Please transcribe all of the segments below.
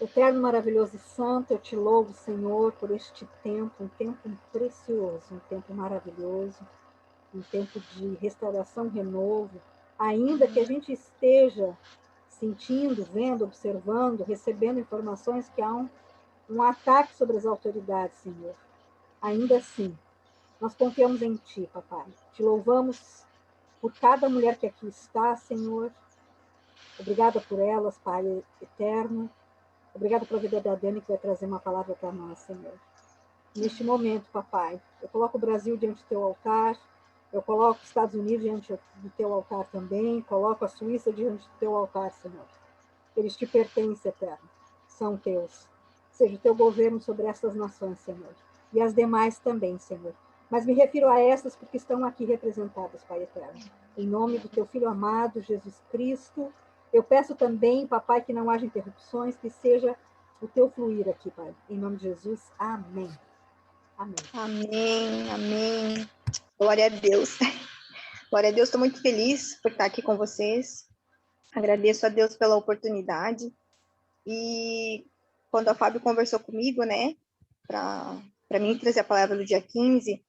Eterno, maravilhoso e santo, eu te louvo, Senhor, por este tempo, um tempo precioso, um tempo maravilhoso, um tempo de restauração, renovo, ainda que a gente esteja sentindo, vendo, observando, recebendo informações que há um ataque sobre as autoridades, Senhor. Ainda assim, nós confiamos em Ti, Papai. Te louvamos por cada mulher que aqui está, Senhor. Obrigada por elas, Pai eterno. Obrigada pela vida da Dani, que vai trazer uma palavra para nós, Senhor. Neste momento, Papai, eu coloco o Brasil diante do teu altar, eu coloco os Estados Unidos diante do teu altar também, coloco a Suíça diante do teu altar, Senhor. Eles te pertencem, Eterno, são teus. Seja o teu governo sobre essas nações, Senhor. E as demais também, Senhor. Mas me refiro a essas porque estão aqui representadas, Pai Eterno. Em nome do teu Filho amado, Jesus Cristo, eu peço também, Papai, que não haja interrupções, que seja o teu fluir aqui, Pai. Em nome de Jesus, amém. Amém. Amém, amém. Glória a Deus. Glória a Deus, estou muito feliz por estar aqui com vocês. Agradeço a Deus pela oportunidade. E quando a Fábio conversou comigo, né, para mim trazer a palavra do dia 15,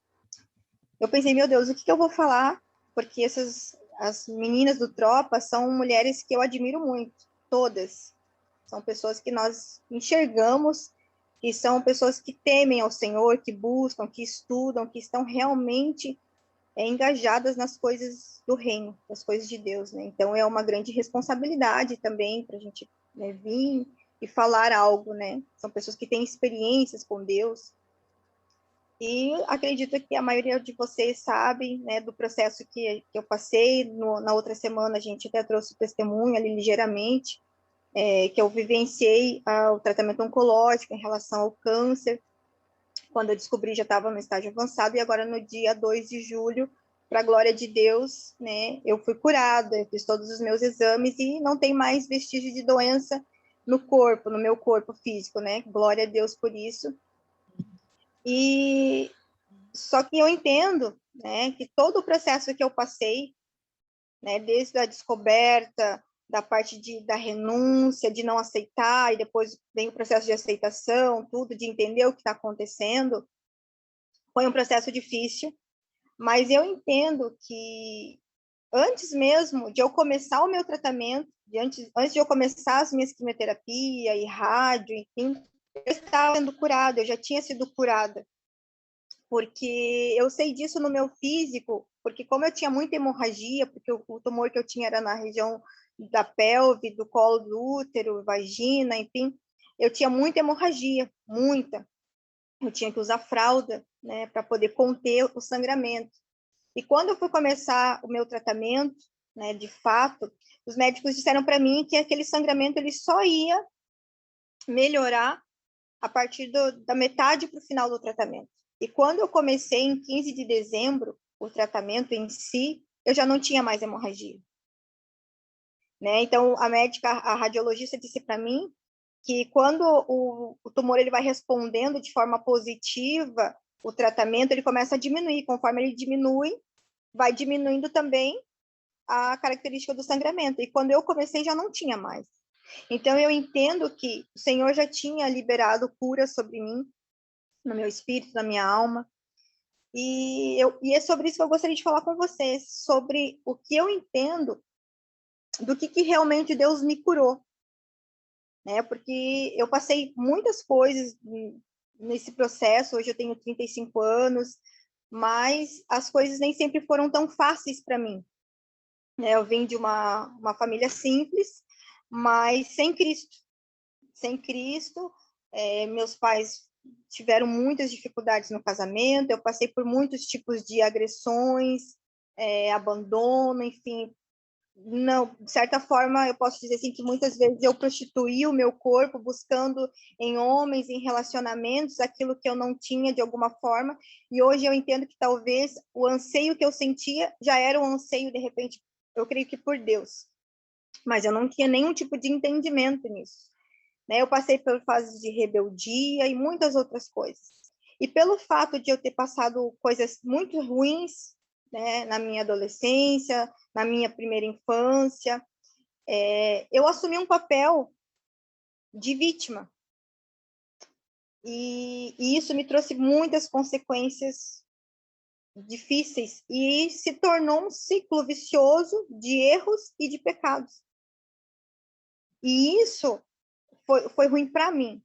eu pensei, meu Deus, o que eu vou falar? Porque as meninas do Tropa são mulheres que eu admiro muito, todas. São pessoas que nós enxergamos, que são pessoas que temem ao Senhor, que buscam, que estudam, que estão realmente engajadas nas coisas do reino, das coisas de Deus, né? Então é uma grande responsabilidade também para a gente, né, vir e falar algo, né? São pessoas que têm experiências com Deus. E acredito que a maioria de vocês sabem, né, do processo que eu passei. Na outra semana a gente até trouxe o testemunho ali ligeiramente, que eu vivenciei o tratamento oncológico em relação ao câncer. Quando eu descobri, já estava no estágio avançado, e agora no dia 2 de julho, para a glória de Deus, né, eu fui curada, eu fiz todos os meus exames e não tem mais vestígio de doença no corpo, no meu corpo físico, né? Glória a Deus por isso. E só que eu entendo, né, que todo o processo que eu passei, né, desde a descoberta, da parte da renúncia, de não aceitar, e depois vem o processo de aceitação, tudo, de entender o que está acontecendo, foi um processo difícil, mas eu entendo que antes mesmo de eu começar o meu tratamento, antes de eu começar as minhas quimioterapia e rádio, enfim, eu estava sendo curada, eu já tinha sido curada, porque eu sei disso no meu físico, porque como eu tinha muita hemorragia, porque o tumor que eu tinha era na região da pelve, do colo do útero, vagina, enfim, eu tinha muita hemorragia, muita. Eu tinha que usar fralda, né, para poder conter o sangramento. E quando eu fui começar o meu tratamento, né, de fato, os médicos disseram para mim que aquele sangramento ele só ia melhorar a partir da metade para o final do tratamento. E quando eu comecei em 15 de dezembro, o tratamento em si, eu já não tinha mais hemorragia. Né? Então, a médica, a radiologista disse para mim que quando o tumor ele vai respondendo de forma positiva, o tratamento ele começa a diminuir. Conforme ele diminui, vai diminuindo também a característica do sangramento. E quando eu comecei, já não tinha mais. Então, eu entendo que o Senhor já tinha liberado cura sobre mim, no meu espírito, na minha alma. E é sobre isso que eu gostaria de falar com vocês, sobre o que eu entendo do que realmente Deus me curou. Né? Porque eu passei muitas coisas nesse processo, hoje eu tenho 35 anos, mas as coisas nem sempre foram tão fáceis para mim. Né? Eu vim de uma família simples, mas sem Cristo. Sem Cristo, meus pais tiveram muitas dificuldades no casamento, eu passei por muitos tipos de agressões, abandono, enfim. Não, de certa forma, eu posso dizer assim que muitas vezes eu prostituí o meu corpo buscando em homens, em relacionamentos, aquilo que eu não tinha de alguma forma, e hoje eu entendo que talvez o anseio que eu sentia já era um anseio, de repente, eu creio que por Deus, mas eu não tinha nenhum tipo de entendimento nisso. Né? Eu passei por fases de rebeldia e muitas outras coisas. E pelo fato de eu ter passado coisas muito ruins, né, na minha adolescência, na minha primeira infância, eu assumi um papel de vítima. E isso me trouxe muitas consequências difíceis e se tornou um ciclo vicioso de erros e de pecados. E isso foi ruim para mim,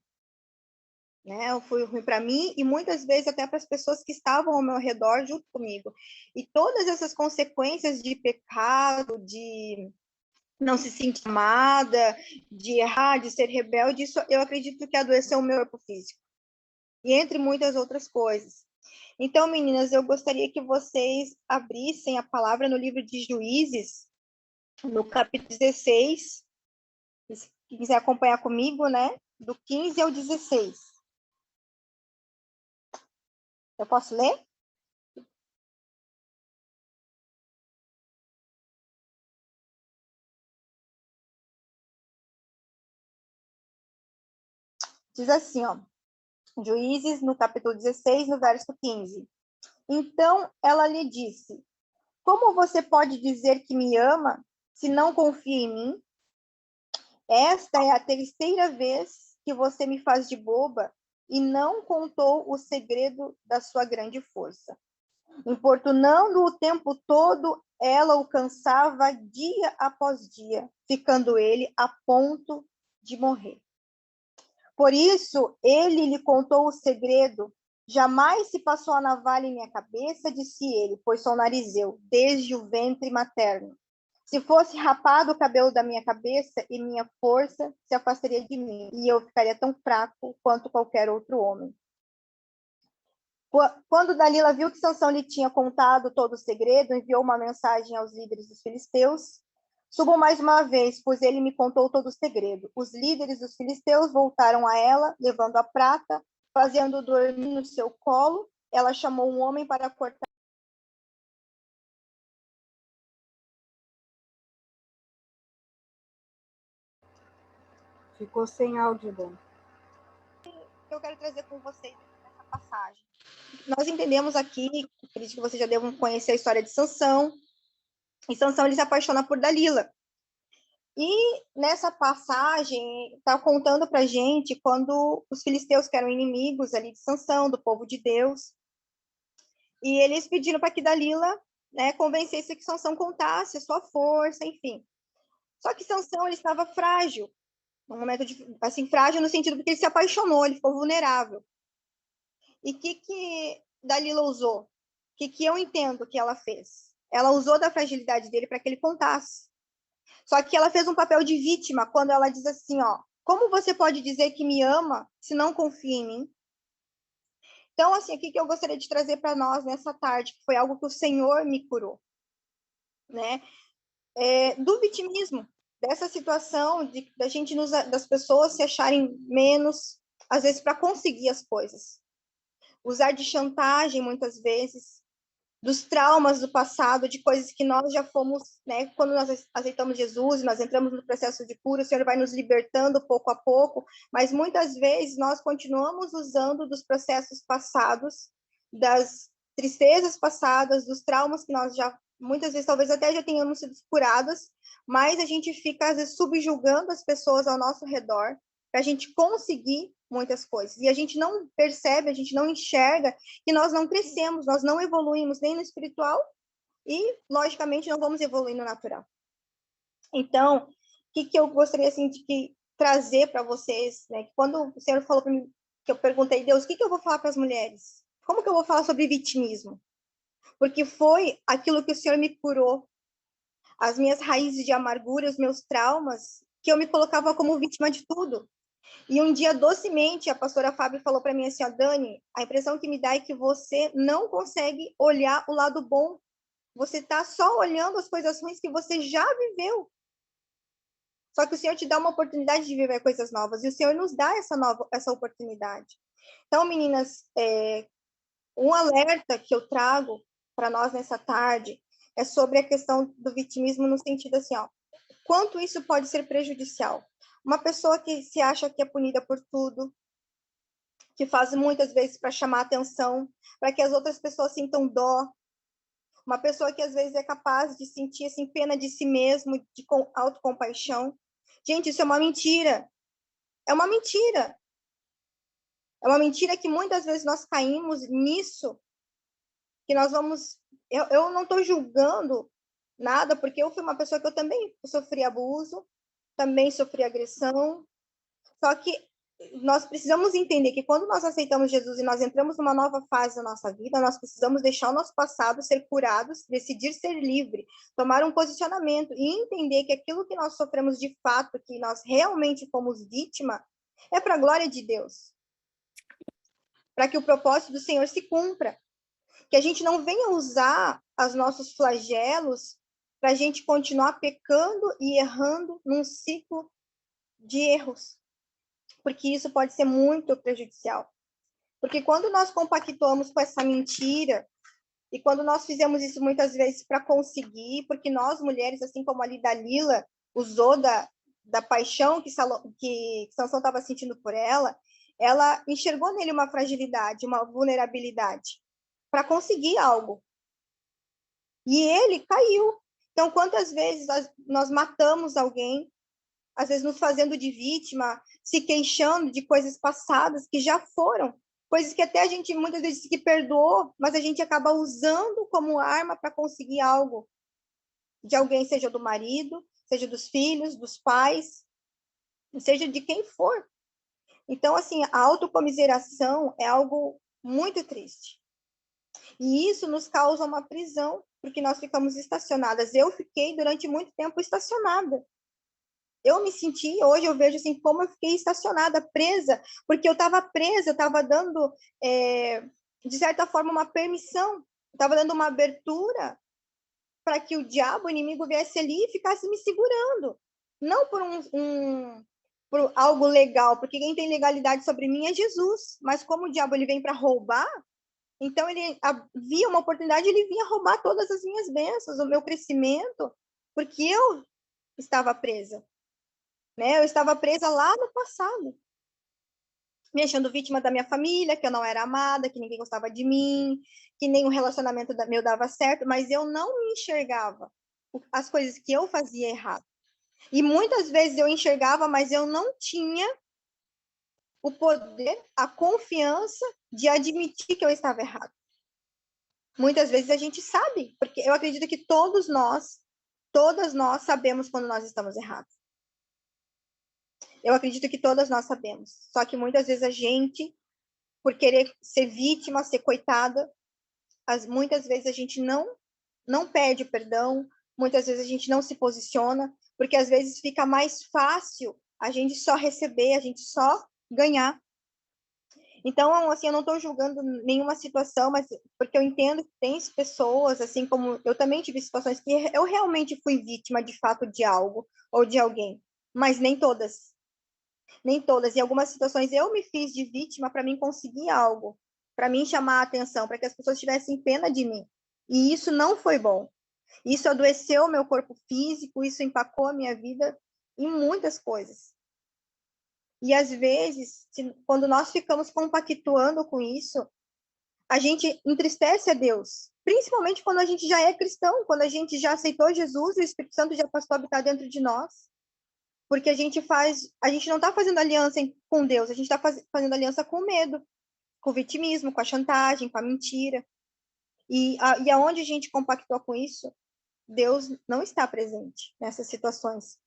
né? Foi ruim para mim e muitas vezes até para as pessoas que estavam ao meu redor junto comigo. E todas essas consequências de pecado, de não se sentir amada, de errar, de ser rebelde, isso eu acredito que adoeceu o meu corpo físico. E entre muitas outras coisas. Então, meninas, eu gostaria que vocês abrissem a palavra no livro de Juízes, no capítulo 16. Se quiser acompanhar comigo, né? Do 15 ao 16. Eu posso ler? Diz assim, ó. Juízes, no capítulo 16, no verso 15. Então ela lhe disse: como você pode dizer que me ama se não confia em mim? Esta é a terceira vez que você me faz de boba e não contou o segredo da sua grande força. Importunando o tempo todo, ela o cansava dia após dia, ficando ele a ponto de morrer. Por isso, ele lhe contou o segredo. Jamais se passou a navalha em minha cabeça, disse ele, pois sou narizeu, desde o ventre materno. Se fosse rapado o cabelo da minha cabeça e minha força se afastaria de mim, e eu ficaria tão fraco quanto qualquer outro homem. Quando Dalila viu que Sansão lhe tinha contado todo o segredo, enviou uma mensagem aos líderes dos filisteus: subam mais uma vez, pois ele me contou todo o segredo. Os líderes dos filisteus voltaram a ela, levando a prata, fazendo dormir no seu colo. Ela chamou um homem para cortar. Ficou sem áudio, Dani. Eu quero trazer com vocês essa passagem. Nós entendemos aqui, acredito que vocês já devem conhecer a história de Sansão. E Sansão ele se apaixona por Dalila. E nessa passagem está contando para gente quando os filisteus, que eram inimigos ali de Sansão, do povo de Deus, e eles pediram para que Dalila, né, convencesse que Sansão contasse a sua força, enfim. Só que Sansão ele estava frágil, num momento assim frágil no sentido porque ele se apaixonou, ele ficou vulnerável. E o que Dalila usou? O que eu entendo que ela fez? Ela usou da fragilidade dele para que ele contasse. Só que ela fez um papel de vítima quando ela diz assim, ó, como você pode dizer que me ama se não confia em mim? Então, assim, o que eu gostaria de trazer para nós nessa tarde, que foi algo que o Senhor me curou, né? Do vitimismo, dessa situação da gente das pessoas se acharem menos, às vezes, para conseguir as coisas. Usar de chantagem, muitas vezes, dos traumas do passado, de coisas que nós já fomos, né? Quando nós aceitamos Jesus, nós entramos no processo de cura, o Senhor vai nos libertando pouco a pouco, mas muitas vezes nós continuamos usando dos processos passados, das tristezas passadas, dos traumas que nós já, muitas vezes, talvez até já tenhamos sido curadas, mas a gente fica, às vezes, subjugando as pessoas ao nosso redor, para a gente conseguir muitas coisas. E a gente não percebe, a gente não enxerga que nós não crescemos, nós não evoluímos nem no espiritual e, logicamente, não vamos evoluir no natural. Então, o que eu gostaria assim, de trazer para vocês, né? Quando o Senhor falou para mim, que eu perguntei, Deus, o que eu vou falar para as mulheres? Como que eu vou falar sobre vitimismo? Porque foi aquilo que o Senhor me curou, as minhas raízes de amargura, os meus traumas, que eu me colocava como vítima de tudo. E um dia, docemente, a pastora Fábio falou para mim assim, ó, Dani, a impressão que me dá é que você não consegue olhar o lado bom. Você está só olhando as coisas ruins que você já viveu. Só que o Senhor te dá uma oportunidade de viver coisas novas. E o Senhor nos dá essa oportunidade. Então, meninas, um alerta que eu trago para nós nessa tarde é sobre a questão do vitimismo no sentido assim, ó, quanto isso pode ser prejudicial. Uma pessoa que se acha que é punida por tudo, que faz muitas vezes para chamar atenção, para que as outras pessoas sintam dó. Uma pessoa que às vezes é capaz de sentir assim, pena de si mesmo, de autocompaixão. Gente, isso é uma mentira. É uma mentira. É uma mentira que muitas vezes nós caímos nisso, que nós vamos... Eu não estou julgando nada, porque eu fui uma pessoa que eu também sofri abuso, também sofri agressão, só que nós precisamos entender que quando nós aceitamos Jesus e nós entramos numa nova fase da nossa vida, nós precisamos deixar o nosso passado ser curados, decidir ser livre, tomar um posicionamento e entender que aquilo que nós sofremos de fato, que nós realmente fomos vítima, é para a glória de Deus, para que o propósito do Senhor se cumpra, que a gente não venha usar os nossos flagelos para a gente continuar pecando e errando num ciclo de erros, porque isso pode ser muito prejudicial. Porque quando nós compactuamos com essa mentira, e quando nós fizemos isso muitas vezes para conseguir, porque nós mulheres, assim como ali Dalila, usou da paixão que Sansão estava sentindo por ela enxergou nele uma fragilidade, uma vulnerabilidade, para conseguir algo. E ele caiu. Então, quantas vezes nós matamos alguém, às vezes nos fazendo de vítima, se queixando de coisas passadas que já foram, coisas que até a gente muitas vezes diz que perdoou, mas a gente acaba usando como arma para conseguir algo de alguém, seja do marido, seja dos filhos, dos pais, seja de quem for. Então, assim, a autocomiseração é algo muito triste. E isso nos causa uma prisão, porque nós ficamos estacionadas. Eu fiquei durante muito tempo estacionada. Eu me senti, hoje eu vejo assim, como eu fiquei estacionada, presa, porque eu estava presa, eu estava dando, de certa forma, uma permissão, estava dando uma abertura para que o diabo, o inimigo, viesse ali e ficasse me segurando. Não por algo legal, porque quem tem legalidade sobre mim é Jesus, mas como o diabo ele vem para roubar, então ele via uma oportunidade, ele vinha roubar todas as minhas bênçãos, o meu crescimento, porque eu estava presa. Né? Eu estava presa lá no passado, me achando vítima da minha família, que eu não era amada, que ninguém gostava de mim, que nenhum relacionamento meu dava certo, mas eu não me enxergava as coisas que eu fazia errado. E muitas vezes eu enxergava, mas eu não tinha o poder, a confiança de admitir que eu estava errado. Muitas vezes a gente sabe, porque eu acredito que todas nós sabemos quando nós estamos errados. Eu acredito que todas nós sabemos. Só que muitas vezes a gente, por querer ser vítima, ser coitada, muitas vezes a gente não pede perdão, muitas vezes a gente não se posiciona, porque às vezes fica mais fácil a gente só receber, a gente só ganhar. Então, assim, eu não estou julgando nenhuma situação, mas porque eu entendo que tem pessoas, assim como eu também tive situações que eu realmente fui vítima de fato de algo ou de alguém, mas nem todas. Nem todas. Em algumas situações eu me fiz de vítima para mim conseguir algo, para mim chamar a atenção, para que as pessoas tivessem pena de mim. E isso não foi bom. Isso adoeceu o meu corpo físico, isso empacou a minha vida em muitas coisas. E às vezes, quando nós ficamos compactuando com isso, a gente entristece a Deus. Principalmente quando a gente já é cristão, quando a gente já aceitou Jesus e o Espírito Santo já passou a habitar dentro de nós. Porque a gente não está fazendo aliança com Deus, a gente está fazendo aliança com o medo, com o vitimismo, com a chantagem, com a mentira. E aonde a gente compactua com isso, Deus não está presente nessas situações.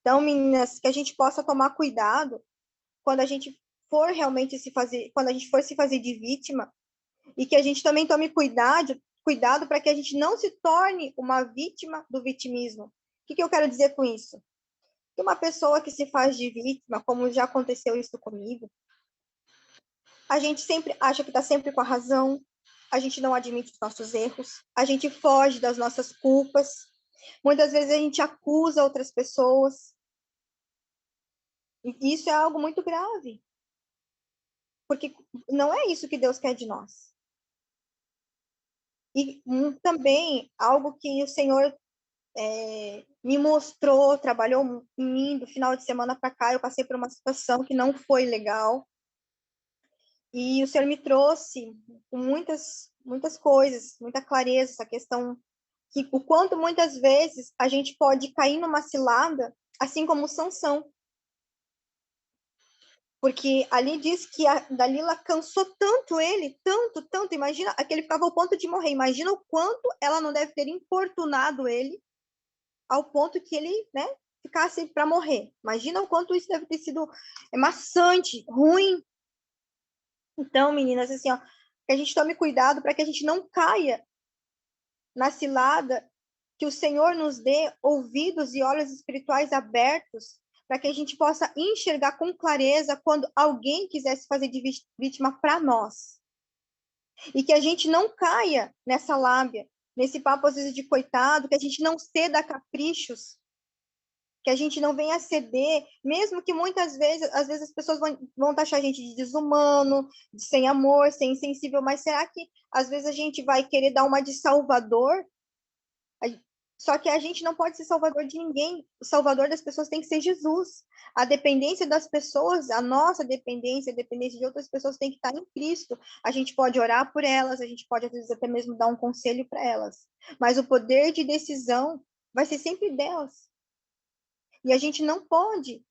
Então, meninas, que a gente possa tomar cuidado quando a gente for realmente quando a gente for se fazer de vítima, e que a gente também tome cuidado para que a gente não se torne uma vítima do vitimismo. O que eu quero dizer com isso? Que uma pessoa que se faz de vítima, como já aconteceu isso comigo, a gente sempre acha que está sempre com a razão, a gente não admite os nossos erros, a gente foge das nossas culpas, muitas vezes a gente acusa outras pessoas, e isso é algo muito grave, porque não é isso que Deus quer de nós. E também algo que o Senhor me mostrou, trabalhou em mim do final de semana para cá, eu passei por uma situação que não foi legal, e o Senhor me trouxe com muitas coisas, muita clareza, essa questão que o quanto muitas vezes a gente pode cair numa cilada, assim como Sansão. Porque ali diz que a Dalila cansou tanto ele, tanto, imagina, que ele ficava ao ponto de morrer. Imagina o quanto ela não deve ter importunado ele ao ponto que ele, né, ficasse para morrer. Imagina o quanto isso deve ter sido maçante, ruim. Então, meninas, assim, ó, que a gente tome cuidado para que a gente não caia na cilada, que o Senhor nos dê ouvidos e olhos espirituais abertos para que a gente possa enxergar com clareza quando alguém quisesse fazer de vítima para nós. E que a gente não caia nessa lábia, nesse papo às vezes de coitado, que a gente não ceda a caprichos, que a gente não venha ceder, mesmo que muitas vezes, às vezes as pessoas vão taxar a gente de desumano, de sem amor, sem insensível, mas será que às vezes a gente vai querer dar uma de salvador? Só que a gente não pode ser salvador de ninguém. O salvador das pessoas tem que ser Jesus. A dependência das pessoas, a nossa dependência, a dependência de outras pessoas tem que estar em Cristo. A gente pode orar por elas, a gente pode, às vezes, até mesmo dar um conselho para elas. Mas o poder de decisão vai ser sempre delas. E a gente não pode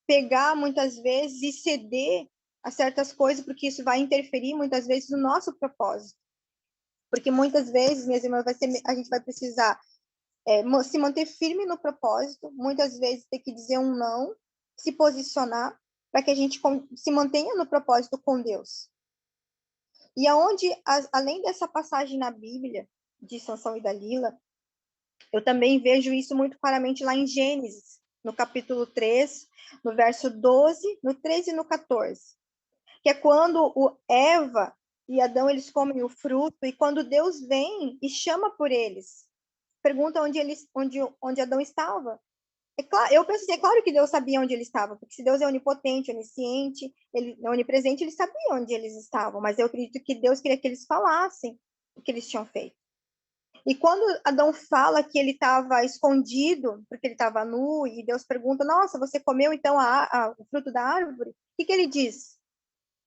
pegar, muitas vezes, e ceder a certas coisas, porque isso vai interferir, muitas vezes, no nosso propósito. Porque muitas vezes, minhas irmãs, a gente vai precisar se manter firme no propósito, muitas vezes ter que dizer um não, se posicionar, para que a gente se mantenha no propósito com Deus. E aonde, além dessa passagem na Bíblia, de Sansão e Dalila, eu também vejo isso muito claramente lá em Gênesis, no capítulo 3, no verso 12, no 13 e no 14, que é quando Eva e Adão, eles comem o fruto, e quando Deus vem e chama por eles, pergunta onde Adão estava. É claro, eu penso assim, é claro que Deus sabia onde ele estava, porque se Deus é onipotente, onisciente, ele é onipresente, ele sabia onde eles estavam, mas eu acredito que Deus queria que eles falassem o que eles tinham feito. E quando Adão fala que ele estava escondido, porque ele estava nu, e Deus pergunta, nossa, você comeu então o fruto da árvore? O que ele diz?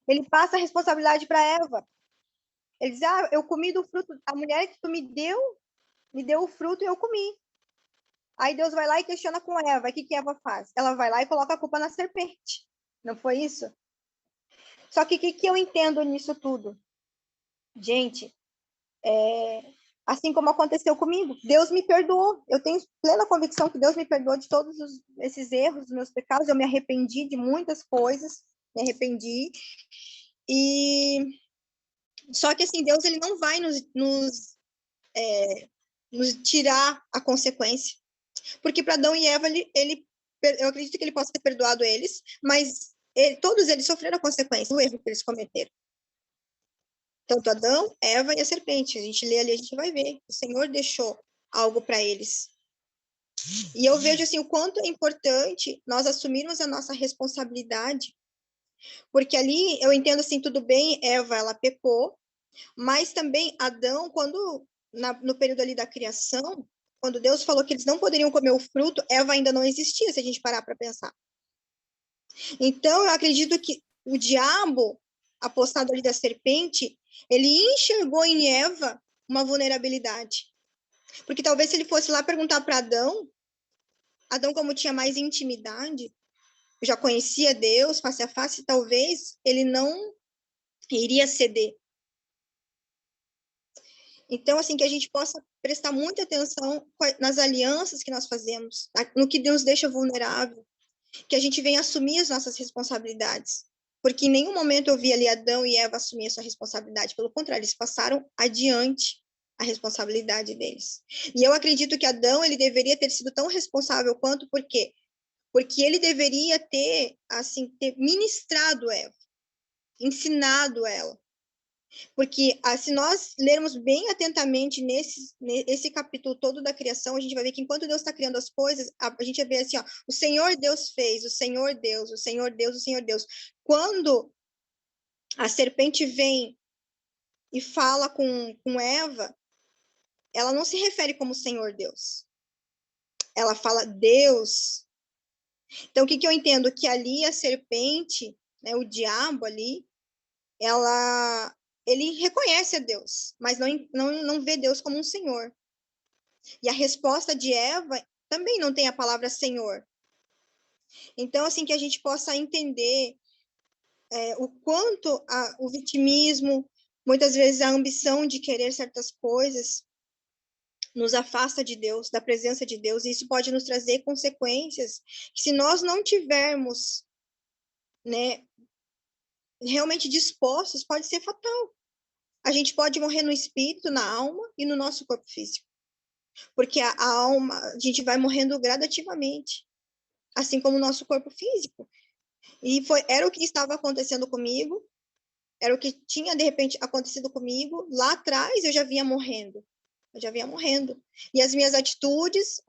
Ele passa a responsabilidade para Eva. Ele diz, eu comi do fruto, a mulher que tu me deu o fruto e eu comi. Aí Deus vai lá e questiona com Eva. O que Eva faz? Ela vai lá e coloca a culpa na serpente. Não foi isso? Só que o que eu entendo nisso tudo? Gente, assim como aconteceu comigo, Deus me perdoou. Eu tenho plena convicção que Deus me perdoou de todos esses erros, dos meus pecados. Eu me arrependi de muitas coisas. Me arrependi. E só que assim, Deus ele não vai nos tirar a consequência. Porque para Adão e Eva, eu acredito que ele possa ter perdoado eles, mas todos eles sofreram a consequência do erro que eles cometeram. Tanto Adão, Eva e a serpente. A gente lê ali, a gente vai ver. O Senhor deixou algo para eles. E eu vejo assim o quanto é importante nós assumirmos a nossa responsabilidade, porque ali eu entendo assim, tudo bem, Eva ela pecou, mas também Adão, quando no período ali da criação, quando Deus falou que eles não poderiam comer o fruto, Eva ainda não existia, se a gente parar para pensar. Então, eu acredito que o diabo, apostado ali da serpente, ele enxergou em Eva uma vulnerabilidade. Porque talvez se ele fosse lá perguntar para Adão, como tinha mais intimidade, já conhecia Deus face a face, talvez ele não iria ceder. Então, assim, que a gente possa prestar muita atenção nas alianças que nós fazemos, no que Deus deixa vulnerável, que a gente venha assumir as nossas responsabilidades. Porque em nenhum momento eu vi ali Adão e Eva assumir a sua responsabilidade. Pelo contrário, eles passaram adiante a responsabilidade deles. E eu acredito que Adão, ele deveria ter sido tão responsável quanto, por quê? Porque ele deveria ter, assim, ter ministrado Eva, ensinado ela. Porque se nós lermos bem atentamente nesse capítulo todo da criação, a gente vai ver que enquanto Deus está criando as coisas, a gente vai ver assim, ó, o Senhor Deus fez, o Senhor Deus, o Senhor Deus, o Senhor Deus. Quando a serpente vem e fala com Eva, ela não se refere como Senhor Deus. Ela fala Deus. Então, o que eu entendo? Que ali a serpente, né, o diabo ali, ele reconhece a Deus, mas não vê Deus como um Senhor. E a resposta de Eva também não tem a palavra Senhor. Então, assim, que a gente possa entender o quanto o vitimismo, muitas vezes a ambição de querer certas coisas, nos afasta de Deus, da presença de Deus, e isso pode nos trazer consequências que, se nós não tivermos, né, realmente dispostos, pode ser fatal. A gente pode morrer no espírito, na alma e no nosso corpo físico. Porque a alma, a gente vai morrendo gradativamente, assim como o nosso corpo físico. E era o que estava acontecendo comigo, era o que tinha, de repente, acontecido comigo. Lá atrás, eu já vinha morrendo. E as minhas atitudes,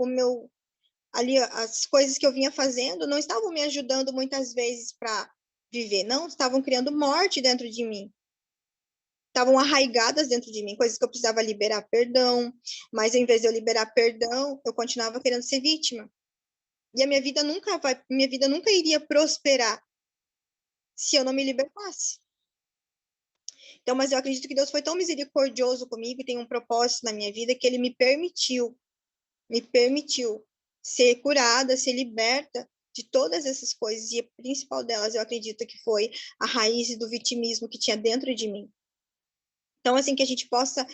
ali, as coisas que eu vinha fazendo, não estavam me ajudando muitas vezes para viver, não, estavam criando morte dentro de mim. Estavam arraigadas dentro de mim, coisas que eu precisava liberar perdão, mas em vez de eu liberar perdão, eu continuava querendo ser vítima. E a minha vida nunca iria prosperar se eu não me libertasse. Então, mas eu acredito que Deus foi tão misericordioso comigo e tem um propósito na minha vida que ele me permitiu ser curada, ser liberta de todas essas coisas, e a principal delas, eu acredito que foi a raiz do vitimismo que tinha dentro de mim. Então, assim, que a gente possa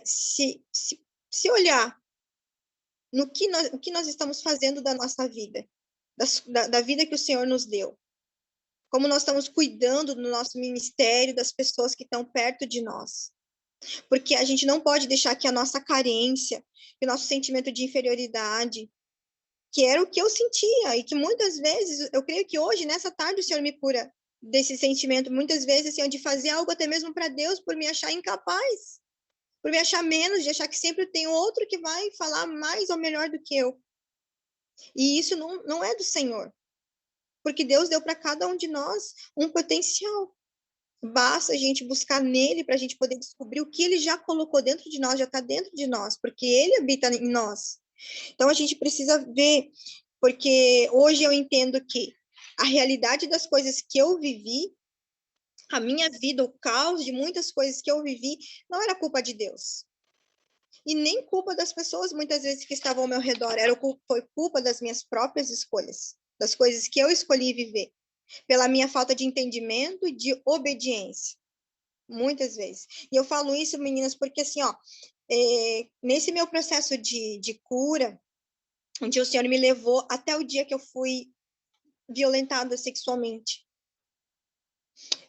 se olhar no que nós estamos fazendo da nossa vida, da vida que o Senhor nos deu. Como nós estamos cuidando do nosso ministério, das pessoas que estão perto de nós. Porque a gente não pode deixar que a nossa carência, que o nosso sentimento de inferioridade, que era o que eu sentia, e que muitas vezes, eu creio que hoje, nessa tarde, o Senhor me cura desse sentimento, muitas vezes, assim, de fazer algo até mesmo para Deus, por me achar incapaz, por me achar menos, de achar que sempre tem outro que vai falar mais ou melhor do que eu. E isso não é do Senhor, porque Deus deu para cada um de nós um potencial. Basta a gente buscar nele para a gente poder descobrir o que ele já colocou dentro de nós, já está dentro de nós, porque ele habita em nós. Então a gente precisa ver, porque hoje eu entendo que a realidade das coisas que eu vivi, a minha vida, o caos de muitas coisas que eu vivi, não era culpa de Deus. E nem culpa das pessoas, muitas vezes, que estavam ao meu redor. Foi culpa das minhas próprias escolhas, das coisas que eu escolhi viver, pela minha falta de entendimento e de obediência. Muitas vezes. E eu falo isso, meninas, porque assim, ó, nesse meu processo de cura, onde o Senhor me levou até o dia que eu fui violentada sexualmente.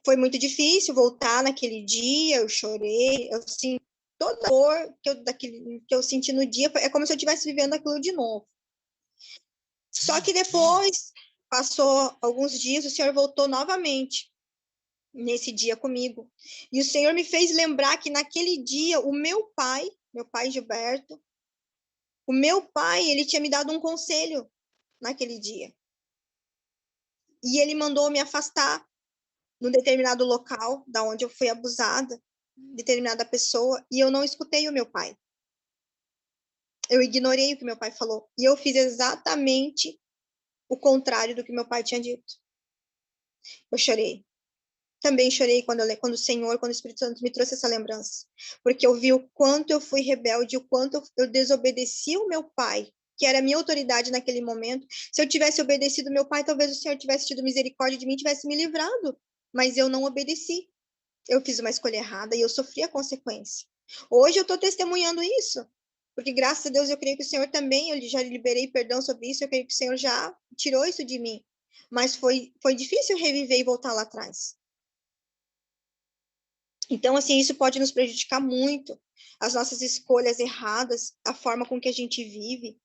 Foi muito difícil voltar naquele dia, eu chorei, eu sinto toda a dor que eu senti no dia, é como se eu estivesse vivendo aquilo de novo. Só que depois, passou alguns dias, o Senhor voltou novamente nesse dia comigo. E o Senhor me fez lembrar que naquele dia, o meu pai Gilberto, o meu pai, ele tinha me dado um conselho naquele dia. E ele mandou me afastar num determinado local, da onde eu fui abusada, determinada pessoa, e eu não escutei o meu pai. Eu ignorei o que meu pai falou. E eu fiz exatamente o contrário do que meu pai tinha dito. Eu chorei. Também chorei quando o Senhor, quando o Espírito Santo me trouxe essa lembrança. Porque eu vi o quanto eu fui rebelde, o quanto eu desobedeci o meu pai, que era a minha autoridade naquele momento. Se eu tivesse obedecido meu pai, talvez o Senhor tivesse tido misericórdia de mim, tivesse me livrado. Mas eu não obedeci. Eu fiz uma escolha errada e eu sofri a consequência. Hoje eu estou testemunhando isso. Porque, graças a Deus, eu creio que o Senhor também, eu já liberei perdão sobre isso, eu creio que o Senhor já tirou isso de mim. Mas foi difícil reviver e voltar lá atrás. Então, assim, isso pode nos prejudicar muito, as nossas escolhas erradas, a forma com que a gente vive.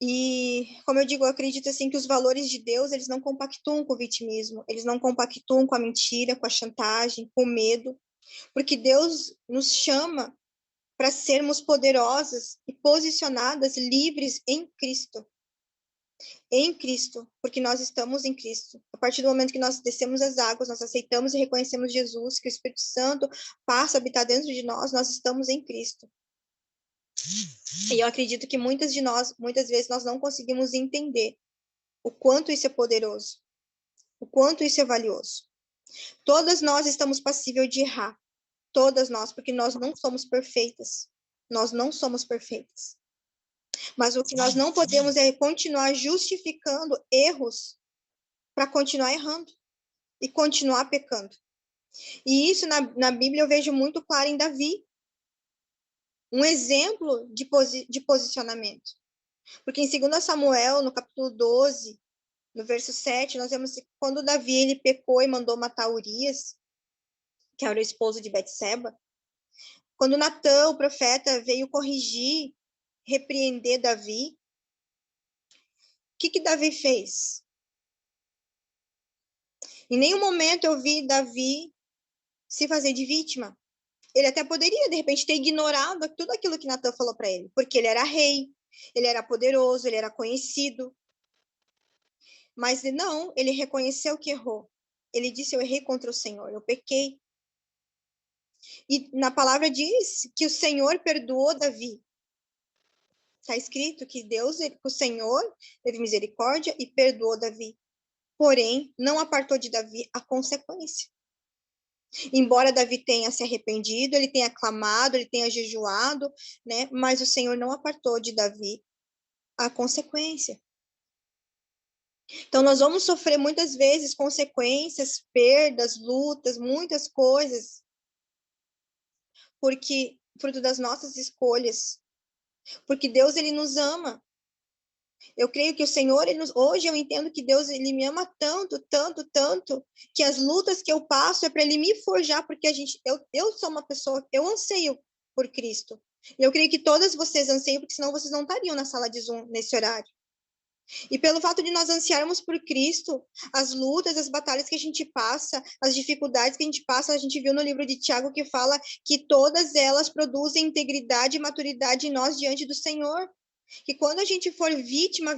E, como eu digo, eu acredito, assim, que os valores de Deus, eles não compactuam com o vitimismo, eles não compactuam com a mentira, com a chantagem, com o medo, porque Deus nos chama para sermos poderosas e posicionadas livres em Cristo. Em Cristo, porque nós estamos em Cristo. A partir do momento que nós descemos as águas, nós aceitamos e reconhecemos Jesus, que o Espírito Santo passa a habitar dentro de nós, nós estamos em Cristo. E eu acredito que muitas vezes, nós não conseguimos entender o quanto isso é poderoso, o quanto isso é valioso. Todas nós estamos passíveis de errar, todas nós, porque nós não somos perfeitas. Nós não somos perfeitas. Mas o que nós não podemos é continuar justificando erros para continuar errando. e continuar pecando. E isso na Bíblia eu vejo muito claro em Davi. Um exemplo de posicionamento. Porque em 2 Samuel, no capítulo 12, no verso 7, nós vemos que quando Davi ele pecou e mandou matar Urias, que era o esposo de Betseba, quando Natã, o profeta, veio corrigir, repreender Davi, o que Davi fez? Em nenhum momento eu vi Davi se fazer de vítima. Ele até poderia, de repente, ter ignorado tudo aquilo que Natã falou para ele, porque ele era rei, ele era poderoso, ele era conhecido. Mas não, ele reconheceu que errou. Ele disse, eu errei contra o Senhor, eu pequei. E na palavra diz que o Senhor perdoou Davi. Está escrito que Deus, que o Senhor teve misericórdia e perdoou Davi. Porém, não apartou de Davi a consequência. Embora Davi tenha se arrependido, ele tenha clamado, ele tenha jejuado, né? Mas o Senhor não apartou de Davi a consequência. Então, nós vamos sofrer muitas vezes consequências, perdas, lutas, muitas coisas, porque fruto das nossas escolhas, porque Deus ele nos ama. Eu creio que o Senhor, hoje eu entendo que Deus ele me ama tanto, tanto, tanto, que as lutas que eu passo é para ele me forjar, porque eu sou uma pessoa, eu anseio por Cristo. E eu creio que todas vocês anseiam, porque senão vocês não estariam na sala de Zoom nesse horário. E pelo fato de nós ansiarmos por Cristo, as lutas, as batalhas que a gente passa, as dificuldades que a gente passa, a gente viu no livro de Tiago que fala que todas elas produzem integridade e maturidade em nós diante do Senhor. Que quando a gente for vítima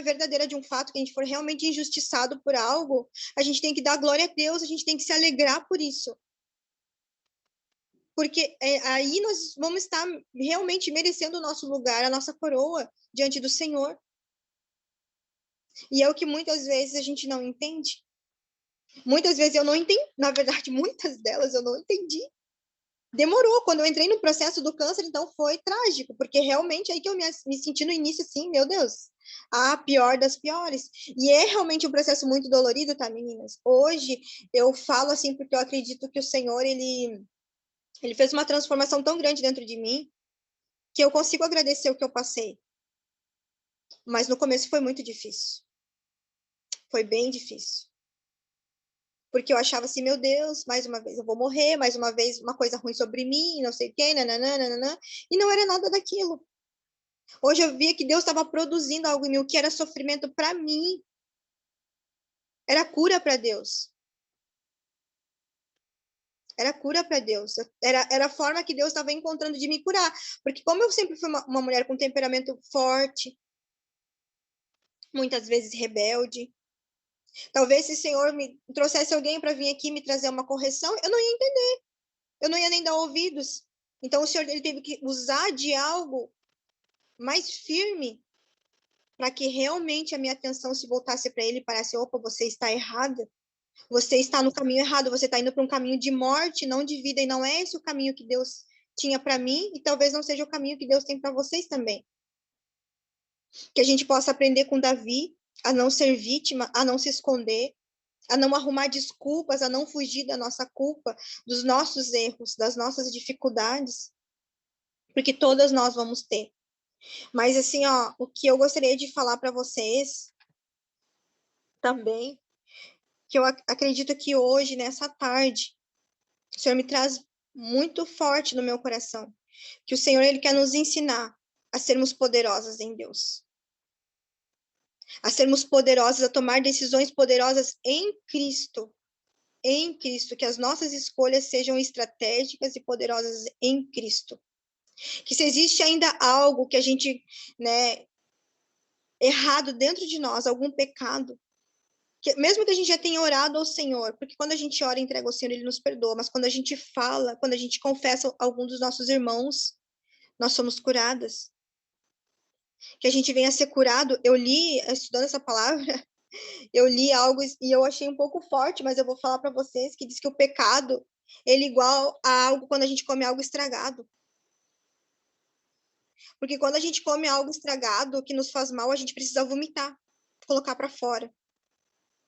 verdadeira de um fato, que a gente for realmente injustiçado por algo, a gente tem que dar glória a Deus, a gente tem que se alegrar por isso. Porque aí nós vamos estar realmente merecendo o nosso lugar, a nossa coroa diante do Senhor. E é o que muitas vezes a gente não entende. Muitas vezes eu não entendi, na verdade, muitas delas eu não entendi. Demorou, quando eu entrei no processo do câncer, então foi trágico, porque realmente aí que eu me senti no início assim, meu Deus, a pior das piores. E é realmente um processo muito dolorido, tá, meninas? Hoje eu falo assim porque eu acredito que o Senhor, ele fez uma transformação tão grande dentro de mim, que eu consigo agradecer o que eu passei. Mas no começo foi muito difícil. Foi bem difícil. Porque eu achava assim, meu Deus, mais uma vez eu vou morrer, mais uma vez uma coisa ruim sobre mim, não sei o quê, nananana, e não era nada daquilo. Hoje eu via que Deus estava produzindo algo em mim, o que era sofrimento para mim, era cura para Deus. Era cura para Deus. Era a forma que Deus estava encontrando de me curar. Porque como eu sempre fui uma mulher com temperamento forte, muitas vezes rebelde, talvez se o Senhor me trouxesse alguém para vir aqui me trazer uma correção, eu não ia entender. Eu não ia nem dar ouvidos. Então o Senhor ele teve que usar de algo mais firme para que realmente a minha atenção se voltasse para ele e parasse, opa, você está errada. Você está no caminho errado, você está indo para um caminho de morte, não de vida, e não é esse o caminho que Deus tinha para mim, e talvez não seja o caminho que Deus tem para vocês também. Que a gente possa aprender com Davi a não ser vítima, a não se esconder, a não arrumar desculpas, a não fugir da nossa culpa, dos nossos erros, das nossas dificuldades, porque todas nós vamos ter. Mas assim, ó, o que eu gostaria de falar para vocês também, que eu acredito que hoje, nessa tarde, o Senhor me traz muito forte no meu coração, que o Senhor ele quer nos ensinar a sermos poderosas em Deus, a sermos poderosas, a tomar decisões poderosas em Cristo, que as nossas escolhas sejam estratégicas e poderosas em Cristo. Que se existe ainda algo que a gente, né, errado dentro de nós, algum pecado, mesmo que a gente já tenha orado ao Senhor, porque quando a gente ora e entrega ao Senhor, Ele nos perdoa, mas quando a gente fala, quando a gente confessa algum dos nossos irmãos, nós somos curadas. Que a gente venha a ser curado. Eu li, estudando essa palavra, eu li algo e eu achei um pouco forte, mas eu vou falar para vocês, que diz que o pecado, ele é igual a algo quando a gente come algo estragado. Porque quando a gente come algo estragado, que nos faz mal, a gente precisa vomitar, colocar para fora.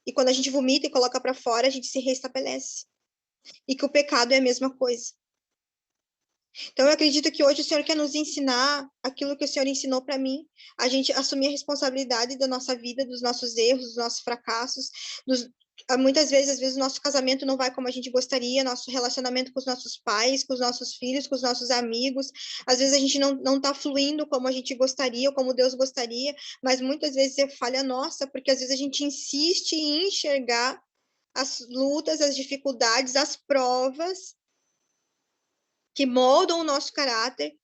E quando a gente vomita e coloca para fora, a gente se restabelece. E que o pecado é a mesma coisa. Então, eu acredito que hoje o Senhor quer nos ensinar aquilo que o Senhor ensinou para mim, a gente assumir a responsabilidade da nossa vida, dos nossos erros, dos nossos fracassos, muitas vezes, às vezes, o nosso casamento não vai como a gente gostaria, nosso relacionamento com os nossos pais, com os nossos filhos, com os nossos amigos, às vezes a gente não está fluindo como a gente gostaria, ou como Deus gostaria, mas muitas vezes é falha nossa, porque às vezes a gente insiste em enxergar as lutas, as dificuldades, as provas, que moldam o nosso caráter,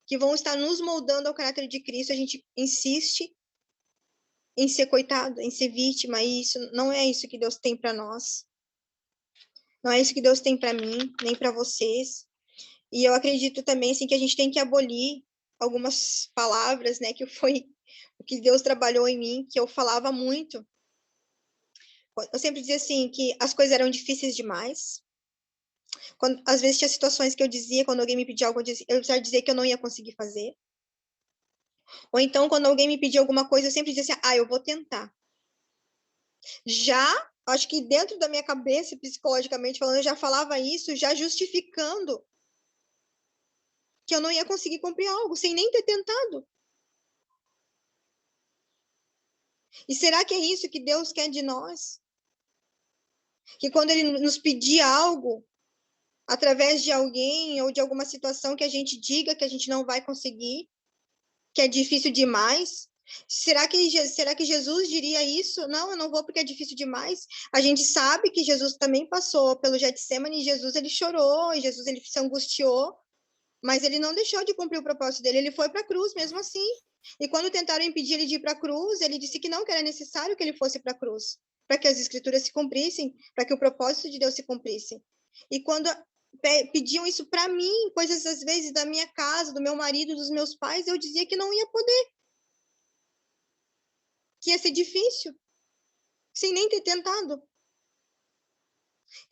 que vão estar nos moldando ao caráter de Cristo, a gente insiste em ser coitado, em ser vítima, e isso não é isso que Deus tem para nós. Não é isso que Deus tem para mim, nem para vocês. E eu acredito também assim que a gente tem que abolir algumas palavras, né, que foi o que Deus trabalhou em mim, que eu falava muito. Eu sempre dizia assim que as coisas eram difíceis demais. Às vezes tinha situações que eu dizia, quando alguém me pedia algo, eu já dizia que eu não ia conseguir fazer. Ou então, quando alguém me pedia alguma coisa, eu sempre dizia assim, eu vou tentar. Já, acho que dentro da minha cabeça, psicologicamente falando, eu já falava isso, já justificando que eu não ia conseguir cumprir algo, sem nem ter tentado. E será que é isso que Deus quer de nós? Que quando Ele nos pedir algo, através de alguém ou de alguma situação, que a gente diga que a gente não vai conseguir, que é difícil demais? Será que Jesus diria isso? Não, eu não vou porque é difícil demais. A gente sabe que Jesus também passou pelo Getsemane, e Jesus ele chorou, e Jesus ele se angustiou, mas ele não deixou de cumprir o propósito dele, ele foi para a cruz mesmo assim. E quando tentaram impedir ele de ir para a cruz, ele disse que não, que era necessário que ele fosse para a cruz, para que as escrituras se cumprissem, para que o propósito de Deus se cumprisse. E quando pediam isso para mim, coisas às vezes da minha casa, do meu marido, dos meus pais, eu dizia que não ia poder, que ia ser difícil, sem nem ter tentado.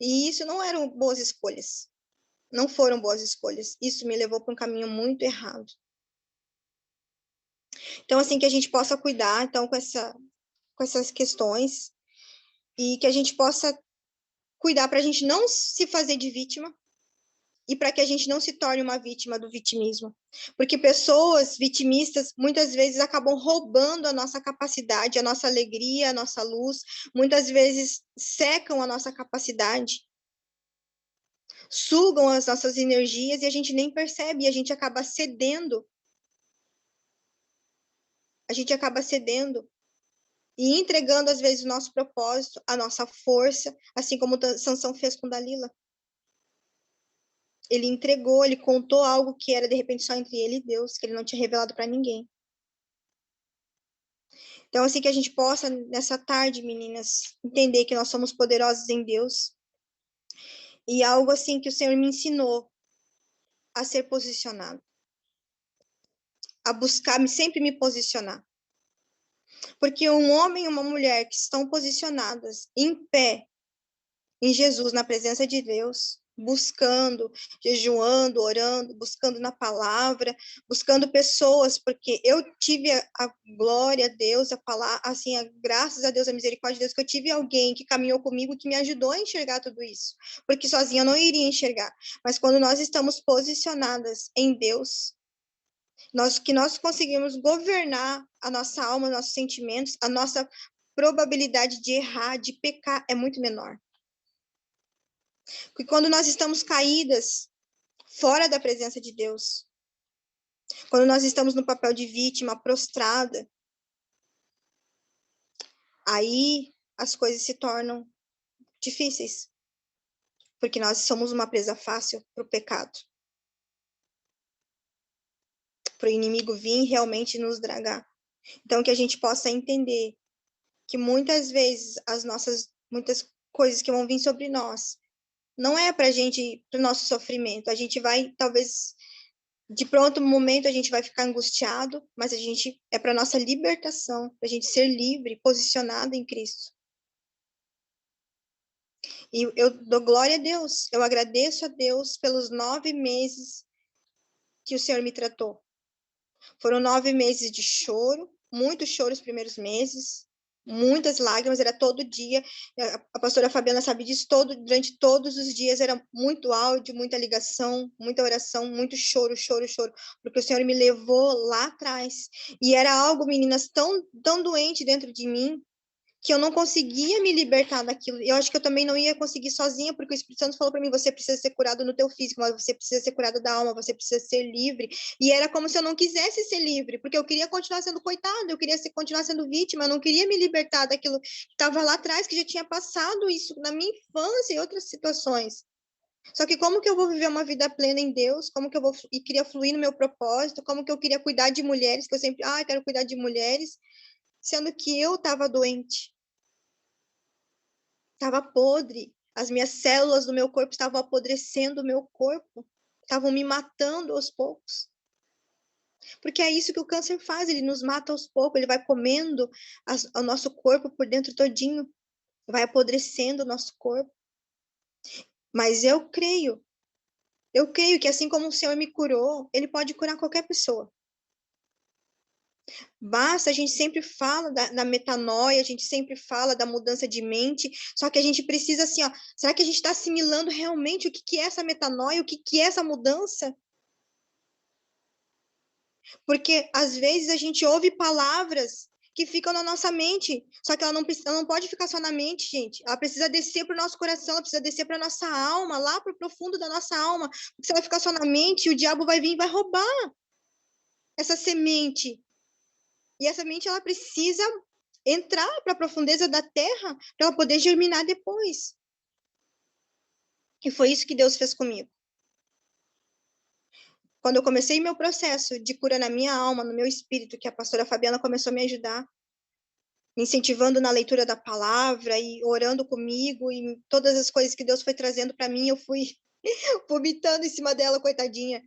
E isso não eram boas escolhas. Não foram boas escolhas. Isso me levou para um caminho muito errado. Então, assim, que a gente possa cuidar, então, com essas questões, e que a gente possa cuidar para a gente não se fazer de vítima, e para que a gente não se torne uma vítima do vitimismo. Porque pessoas vitimistas, muitas vezes, acabam roubando a nossa capacidade, a nossa alegria, a nossa luz, muitas vezes secam a nossa capacidade, sugam as nossas energias, e a gente nem percebe, e a gente acaba cedendo. A gente acaba cedendo e entregando, às vezes, o nosso propósito, a nossa força, assim como Sansão fez com Dalila. Ele entregou, ele contou algo que era, de repente, só entre ele e Deus, que ele não tinha revelado para ninguém. Então, assim, que a gente possa, nessa tarde, meninas, entender que nós somos poderosos em Deus. E algo, assim, que o Senhor me ensinou a ser posicionado. A buscar, sempre me posicionar. Porque um homem e uma mulher que estão posicionadas em pé em Jesus, na presença de Deus, buscando, jejuando, orando, buscando na palavra, buscando pessoas, porque eu tive a glória a Deus, a palavra, assim, graças a Deus, a misericórdia de Deus, que eu tive alguém que caminhou comigo, que me ajudou a enxergar tudo isso, porque sozinha eu não iria enxergar, mas quando nós estamos posicionadas em Deus, nós conseguimos governar a nossa alma, nossos sentimentos, a nossa probabilidade de errar, de pecar é muito menor. Porque quando nós estamos caídas, fora da presença de Deus, quando nós estamos no papel de vítima, prostrada, aí as coisas se tornam difíceis. Porque nós somos uma presa fácil para o pecado. Para o inimigo vir realmente nos dragar. Então, que a gente possa entender que muitas vezes muitas coisas que vão vir sobre nós, não é para o nosso sofrimento. A gente vai, talvez, de pronto, no momento a gente vai ficar angustiado, mas é para nossa libertação, para a gente ser livre, posicionado em Cristo. E eu dou glória a Deus, eu agradeço a Deus pelos 9 meses que o Senhor me tratou. Foram 9 meses de choro, muito choro os primeiros meses, muitas lágrimas, era todo dia. A pastora Fabiana sabe disso, durante todos os dias era muito áudio, muita ligação, muita oração, muito choro, choro, choro, porque o Senhor me levou lá atrás. E era algo, meninas, tão doente dentro de mim, que eu não conseguia me libertar daquilo. Eu acho que eu também não ia conseguir sozinha, porque o Espírito Santo falou para mim, você precisa ser curado no teu físico, mas você precisa ser curado da alma, você precisa ser livre. E era como se eu não quisesse ser livre, porque eu queria continuar sendo coitada, eu queria continuar sendo vítima, eu não queria me libertar daquilo que estava lá atrás, que já tinha passado isso na minha infância e outras situações. Só que como que eu vou viver uma vida plena em Deus? Como que eu vou e queria fluir no meu propósito? Como que eu queria cuidar de mulheres, que eu sempre, quero cuidar de mulheres, sendo que eu estava doente. Estava podre, as minhas células do meu corpo estavam apodrecendo o meu corpo, estavam me matando aos poucos. Porque é isso que o câncer faz, ele nos mata aos poucos, ele vai comendo o nosso corpo por dentro todinho, vai apodrecendo o nosso corpo. Mas eu creio que assim como o Senhor me curou, ele pode curar qualquer pessoa. Basta, a gente sempre fala da metanoia, a gente sempre fala da mudança de mente, só que a gente precisa assim, será que a gente está assimilando realmente o que é essa metanoia, o que é essa mudança? Porque às vezes a gente ouve palavras que ficam na nossa mente, só que ela não pode ficar só na mente, gente. Ela precisa descer para o nosso coração, ela precisa descer para a nossa alma, lá para o profundo da nossa alma. Porque se ela ficar só na mente, o diabo vai vir e vai roubar essa semente. E essa mente, ela precisa entrar para a profundeza da terra para ela poder germinar depois. E foi isso que Deus fez comigo. Quando eu comecei meu processo de cura na minha alma, no meu espírito, que a pastora Fabiana começou a me ajudar, me incentivando na leitura da palavra e orando comigo, e todas as coisas que Deus foi trazendo para mim, eu fui vomitando em cima dela, coitadinha.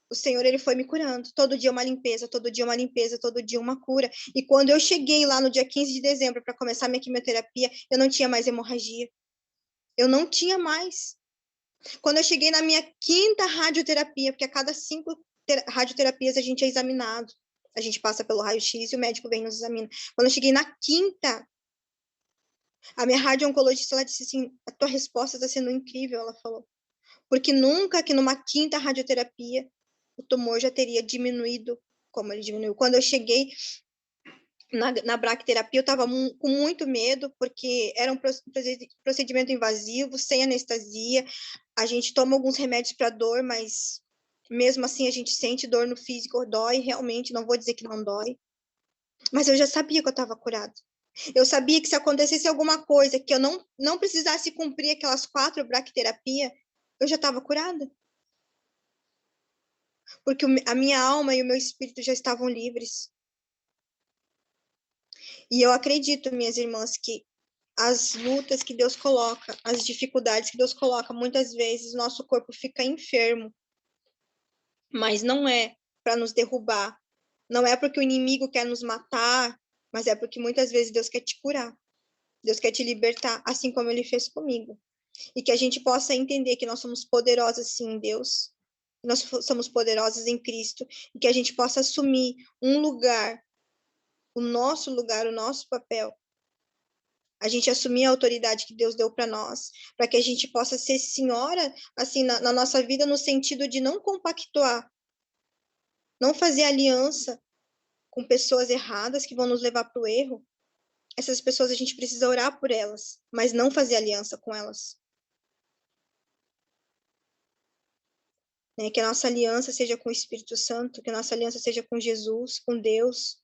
O Senhor, ele foi me curando. Todo dia uma limpeza, todo dia uma limpeza, todo dia uma cura. E quando eu cheguei lá no dia 15 de dezembro para começar minha quimioterapia, eu não tinha mais hemorragia. Eu não tinha mais. Quando eu cheguei na minha quinta radioterapia, porque a cada 5 radioterapias a gente é examinado. A gente passa pelo raio-x e o médico vem e nos examina. Quando eu cheguei na quinta, a minha radio-oncologista, ela disse assim, a tua resposta está sendo incrível, ela falou. Porque nunca que numa quinta radioterapia o tumor já teria diminuído como ele diminuiu. Quando eu cheguei na braquiterapia, eu estava com muito medo, porque era um procedimento invasivo, sem anestesia. A gente toma alguns remédios para dor, mas mesmo assim a gente sente dor no físico, dói realmente, não vou dizer que não dói. Mas eu já sabia que eu estava curada. Eu sabia que se acontecesse alguma coisa, que eu não precisasse cumprir aquelas 4 braquiterapias, eu já estava curada. Porque a minha alma e o meu espírito já estavam livres. E eu acredito, minhas irmãs, que as lutas que Deus coloca, as dificuldades que Deus coloca, muitas vezes nosso corpo fica enfermo. Mas não é para nos derrubar. Não é porque o inimigo quer nos matar, mas é porque muitas vezes Deus quer te curar. Deus quer te libertar, assim como ele fez comigo. E que a gente possa entender que nós somos poderosas sim em Deus, nós somos poderosas em Cristo, e que a gente possa assumir um lugar, o nosso papel. A gente assumir a autoridade que Deus deu para nós, para que a gente possa ser senhora, assim, na nossa vida, no sentido de não compactuar, não fazer aliança com pessoas erradas que vão nos levar para o erro. Essas pessoas a gente precisa orar por elas, mas não fazer aliança com elas. Né? Que a nossa aliança seja com o Espírito Santo, que a nossa aliança seja com Jesus, com Deus.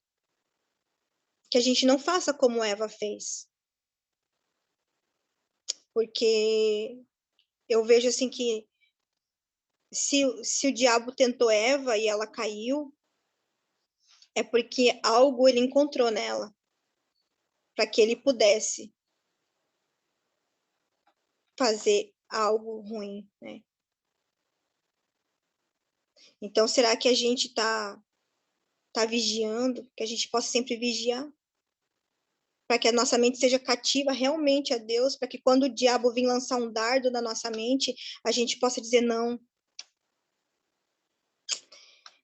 Que a gente não faça como Eva fez. Porque eu vejo assim que se o diabo tentou Eva e ela caiu, é porque algo ele encontrou nela, para que ele pudesse fazer algo ruim, né? Então, será que a gente está vigiando, que a gente possa sempre vigiar, para que a nossa mente seja cativa realmente a Deus, para que quando o diabo vir lançar um dardo na nossa mente, a gente possa dizer não.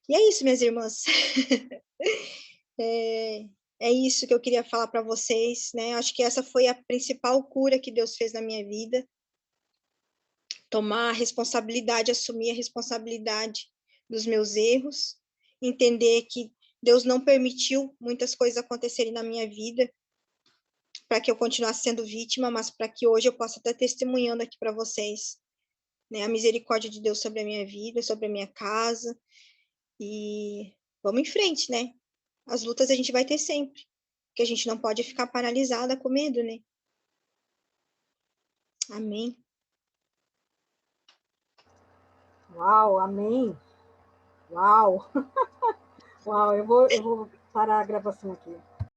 E é isso, minhas irmãs. É isso que eu queria falar para vocês, né? Acho que essa foi a principal cura que Deus fez na minha vida. Tomar a responsabilidade, assumir a responsabilidade dos meus erros, entender que Deus não permitiu muitas coisas acontecerem na minha vida para que eu continuasse sendo vítima, mas para que hoje eu possa estar testemunhando aqui para vocês, né, a misericórdia de Deus sobre a minha vida, sobre a minha casa, e vamos em frente, né? As lutas a gente vai ter sempre, porque a gente não pode ficar paralisada com medo, né? Amém. Uau, amém. Uau. Uau, eu vou parar a gravação aqui.